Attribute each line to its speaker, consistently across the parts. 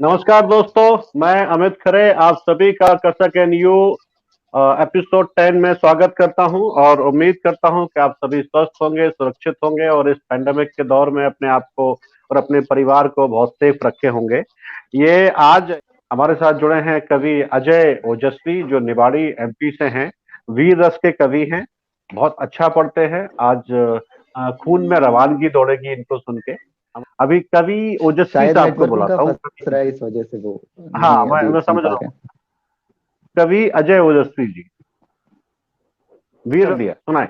Speaker 1: नमस्कार दोस्तों, मैं अमित खरे आप सभी का कसक एन यू एपिसोड 10 में स्वागत करता हूं और उम्मीद करता हूं कि आप सभी स्वस्थ होंगे, सुरक्षित होंगे और इस पैंडेमिक के दौर में अपने आप को और अपने परिवार को बहुत सेफ रखे होंगे। ये आज हमारे साथ जुड़े हैं कवि अजय ओजस्वी, जो निवाड़ी एमपी से हैं, वीर रस के कवि हैं, बहुत अच्छा पढ़ते हैं। आज खून में रवानगी दौड़ेगी इनको सुन के। अभी कवि ओजस्वी
Speaker 2: शायद
Speaker 1: साहब को
Speaker 2: नेटवर्क उनका
Speaker 1: बुलाता हूँ।
Speaker 2: फंस रहा है, इस वजह से वो
Speaker 1: हाँ,
Speaker 2: नहीं
Speaker 1: मैं
Speaker 2: अभी सुन
Speaker 1: समझ
Speaker 2: पा
Speaker 1: रहा
Speaker 2: रहे
Speaker 1: हूँ।
Speaker 2: हैं।
Speaker 1: कवि अजय ओजस्वी जी, वीर दिया सुनाए।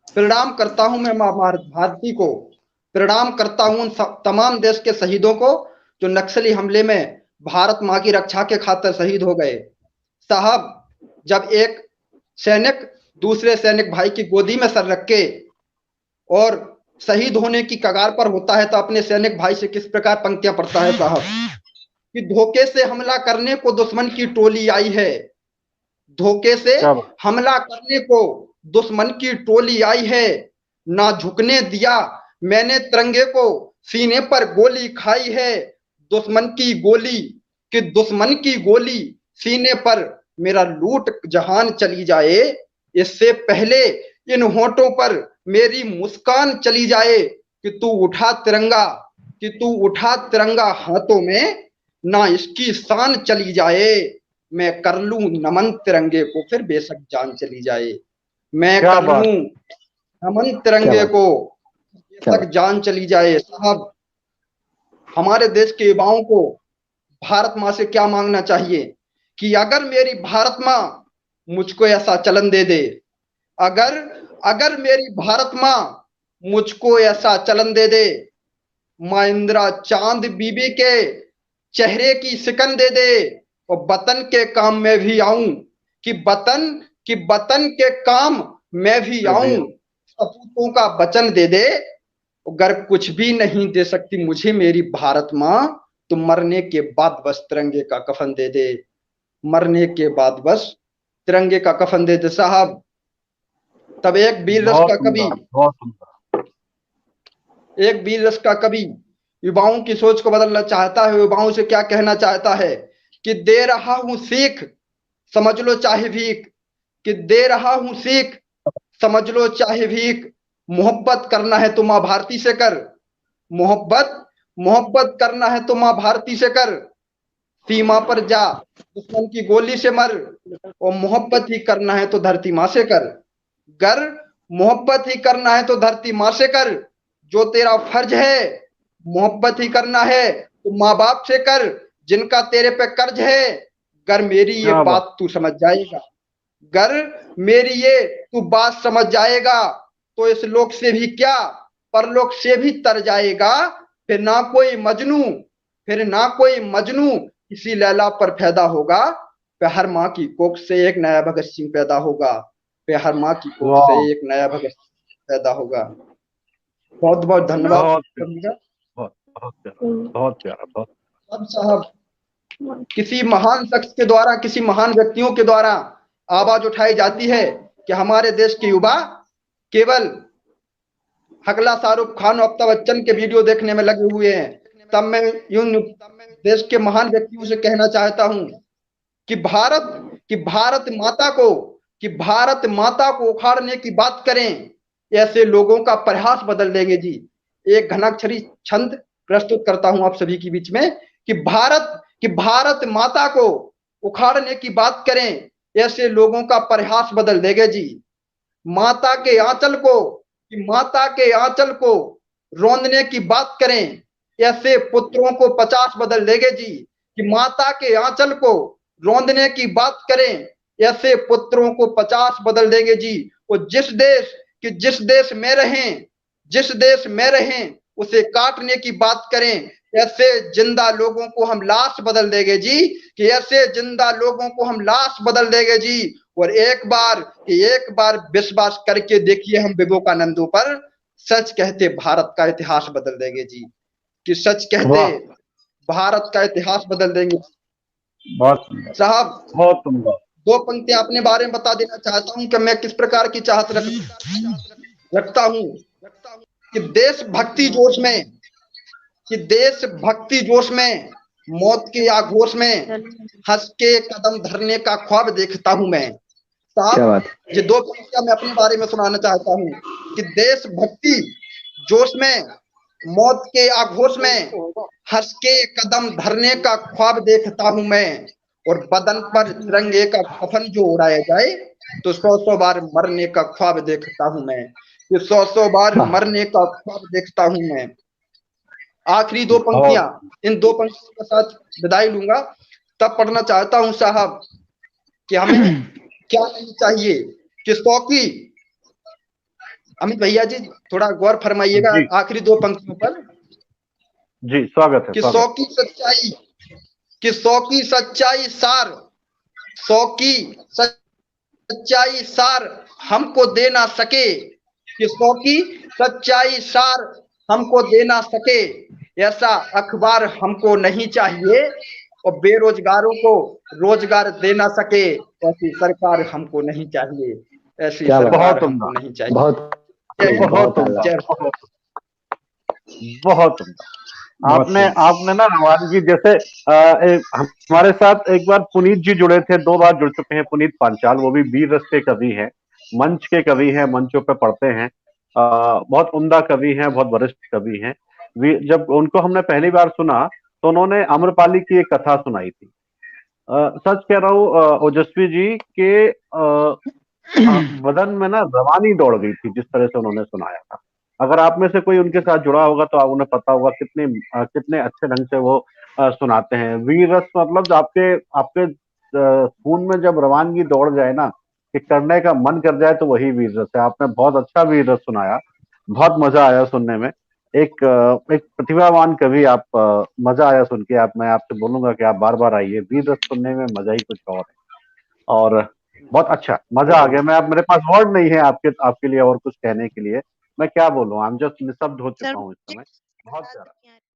Speaker 3: प्रणाम करता हूं मैं मां भारती को। प्रणाम करता हूं उन तमाम देश के शहीदों को जो नक्सली हमले में भारत मां की रक्षा के खातिर शहीद हो गए। साहब, जब एक सैनिक दूसरे सैनिक भाई की गोदी में सर रख के और शहीद होने की कगार पर होता है तो अपने सैनिक भाई से किस प्रकार पंक्तियां पढ़ता है साहब, कि धोखे से हमला करने को दुश्मन की टोली आई है। धोखे से
Speaker 1: क्या बात।
Speaker 3: हमला करने को दुश्मन की टोली आई है। ना झुकने दिया मैंने तिरंगे को, सीने पर गोली खाई है। दुश्मन की गोली कि दुश्मन की गोली सीने पर मेरा लूट जहान चली जाए, इससे पहले इन होठों पर मेरी मुस्कान चली जाए। कि तू उठा तिरंगा, कि तू उठा तिरंगा हाथों में, ना इसकी शान चली जाए। मैं कर लूं नमन तिरंगे को, फिर बेशक जान चली जाए। मैं
Speaker 1: क्या
Speaker 3: कर
Speaker 1: बात।
Speaker 3: लूं नमन
Speaker 2: क्या
Speaker 3: तिरंगे
Speaker 2: बात,
Speaker 3: को,
Speaker 2: क्या
Speaker 3: बेशक
Speaker 2: बात।
Speaker 3: जान चली जाए। साहब, हमारे देश के युवाओं को भारत माँ से क्या मांगना चाहिए कि अगर मेरी भारत माँ मुझको ऐसा चलन दे दे, अगर अगर मेरी भारत माँ मुझको ऐसा चलन दे दे, माँ इंदिरा चांद बीबी के चेहरे की सिकन दे दे और वतन के काम में भी आऊं, कि वतन के काम मैं भी
Speaker 1: मैं भी
Speaker 3: आऊं। सपूतों का वचन दे दे, अगर कुछ भी नहीं दे सकती मुझे मेरी भारत माँ, तो मरने के बाद बस तिरंगे का कफन दे दे। मरने के बाद बस तिरंगे का कफन दे दे। साहब, तब एक वीर रस
Speaker 1: बहुत
Speaker 3: का कवि,
Speaker 1: सुंदर, बहुत सुंदर।
Speaker 3: एक वीर रस का कवि युवाओं की सोच को बदलना चाहता है। युवाओं से क्या कहना चाहता है कि दे रहा हूं सीख, समझ लो चाहे भीख। कि दे रहा हूं सीख, समझ लो चाहे भीख। मोहब्बत करना है तो मां भारती से कर। मोहब्बत मोहब्बत करना है तो मां भारती से कर। सीमा पर जा, दुश्मन की गोली से मर। और मोहब्बत ही करना है तो धरती माँ से कर। गर मोहब्बत ही करना है तो धरती माँ से कर। जो तेरा फर्ज है मोहब्बत ही करना है तो माँ बाप से कर, जिनका तेरे पे कर्ज है। गर मेरी ये
Speaker 1: क्या बात।
Speaker 3: बात तू समझ जाएगा, गर मेरी ये तू बात समझ जाएगा, तो इस लोक से भी क्या परलोक से भी तर जाएगा। फिर ना कोई मजनू, फिर ना कोई मजनू किसी लैला पर पैदा होगा। पे हर माँ की कोख से एक नया भगत सिंह पैदा होगा। पे हर माँ की कोख से
Speaker 1: वाह,
Speaker 3: एक नया भगत सिंह पैदा होगा। बहुत बहुत धन्यवाद
Speaker 1: बहुत प्यारा,
Speaker 3: सभी का।
Speaker 1: बहुत बहुत प्यारा, बहुत प्यारा, बहुत।
Speaker 3: अब साहब, किसी महान शख्स के द्वारा, किसी महान व्यक्तियों के द्वारा आवाज उठाई जाती है कि हमारे देश के युवा केवल हकला शाहरुख खान और अमिताभ बच्चन के वीडियो देखने में लगे हुए हैं। तब मैं यूं देश के महान व्यक्तियों से कहना चाहता हूं कि भारत माता को, कि भारत माता को उखाड़ने की बात करें, ऐसे लोगों का प्रयास बदल देंगे जी। एक घनाक्षरी छंद प्रस्तुत करता हूं आप सभी के बीच में कि भारत माता को उखाड़ने की बात करें, ऐसे लोगों का प्रयास बदल देंगे जी। माता के आंचल को, कि माता के आंचल को रौंदने की बात करें, ऐसे पुत्रों को 50 बदल देंगे जी। कि माता के आंचल को रौंदने की बात करें, ऐसे पुत्रों को 50 बदल देंगे जी। और जिस देश में रहें, जिस देश में रहें उसे काटने की बात करें, ऐसे जिंदा लोगों को हम लाश बदल देंगे जी। कि ऐसे जिंदा लोगों को हम लाश बदल देंगे जी। और एक बार विश्वास करके देखिए हम विवेकानंदों पर, सच कहते भारत का इतिहास बदल देंगे जी। कि सच कहते
Speaker 1: वाह,
Speaker 3: भारत का इतिहास बदल देंगे।
Speaker 1: बहुत सुंदर,
Speaker 3: साहब,
Speaker 1: बहुत सुंदर।
Speaker 3: दो पंक्तियां अपने बारे में बता देना चाहता हूं कि मैं किस प्रकार की चाहत रखता हूं। कि देशभक्ति जोश में, कि देशभक्ति जोश में मौत के आघोष में हंस के कदम धरने का ख्वाब देखता हूं मैं।
Speaker 2: क्या
Speaker 3: साहब,
Speaker 2: बात।
Speaker 3: ये 2 पंक्तियां मैं अपने बारे में सुनाना चाहता हूं कि देशभक्ति जोश में, मौत के आघोष में हंस के कदम धरने का ख्वाब देखता हूं मैं, और बदन पर तिरंगे का कफन जो उड़ाया जाए तो 100 बार मरने का ख्वाब देखता हूं मैं। ये 100 बार
Speaker 2: वाह।
Speaker 3: मरने का ख्वाब देखता हूं मैं। आखिरी 2 पंक्तियां, इन 2 पंक्तियों के साथ विदाई लूंगा। तब पढ़ना चाहता हूं साहब कि हमें क्या नहीं चाहिए कि 100 की, अमित भैया जी थोड़ा गौर फरमाइएगा
Speaker 1: जी
Speaker 3: आखिरी 2 पंक्तियों पर,
Speaker 1: जी, स्वागत है,
Speaker 3: कि
Speaker 1: स्वागत।
Speaker 3: 100 की सच्चाई, कि 100 की सच्चाई सार, 100 की सच्चाई सार हमको दे ना सके, कि 100 की सच्चाई सार हमको दे ना सके, ऐसा अखबार हमको नहीं चाहिए, और बेरोजगारों को रोजगार दे ना सके, ऐसी सरकार हमको नहीं चाहिए, ऐसी
Speaker 2: क्या बात।
Speaker 3: सरकार
Speaker 1: बहुत
Speaker 3: हमको
Speaker 1: उम्दा,
Speaker 3: नहीं चाहिए।
Speaker 2: बहुत
Speaker 3: जय हिंद,
Speaker 1: बहुत उम्दा,
Speaker 3: जय
Speaker 1: बहुत उम्दा।
Speaker 2: बहुत
Speaker 1: आपने
Speaker 2: सही।
Speaker 1: आपने ना रवान जी जैसे हमारे साथ एक बार पुनीत जी जुड़े थे, 2 बार जुड़ चुके हैं पुनीत पांचाल, वो भी वीर रस के कवि हैं, मंच के कवि हैं, मंचों पे पढ़ते हैं, बहुत उम्दा कवि हैं, बहुत वरिष्ठ कवि हैं। जब उनको हमने पहली बार सुना तो उन्होंने आम्रपाली की एक कथा सुनाई थी। सच कह रहा हूँ ओजस्वी जी के बदन में ना रवानी दौड़ गई थी जिस तरह से उन्होंने सुनाया था। अगर आप में से कोई उनके साथ जुड़ा होगा तो उन्हें पता होगा कितने अच्छे ढंग से वो सुनाते हैं। वीर रस मतलब आपके आपके खून में जब रवानगी दौड़ जाए ना, कि करने का मन कर जाए, तो वही वीर रस है। आपने बहुत अच्छा वीर रस सुनाया, बहुत मजा आया सुनने में। एक प्रतिभावान कवि आप, मजा आया सुन के। मैं आपसे बोलूंगा कि आप बार बार आइए, वीर रस सुनने में मजा ही कुछ और है। और बहुत अच्छा मजा आ गया। मेरे पास वर्ड नहीं है आपके लिए और कुछ कहने के लिए। मैं क्या बोलूं, आई एम जस्ट निशब्द हो चुका हूँ इस समय। बहुत प्यारा।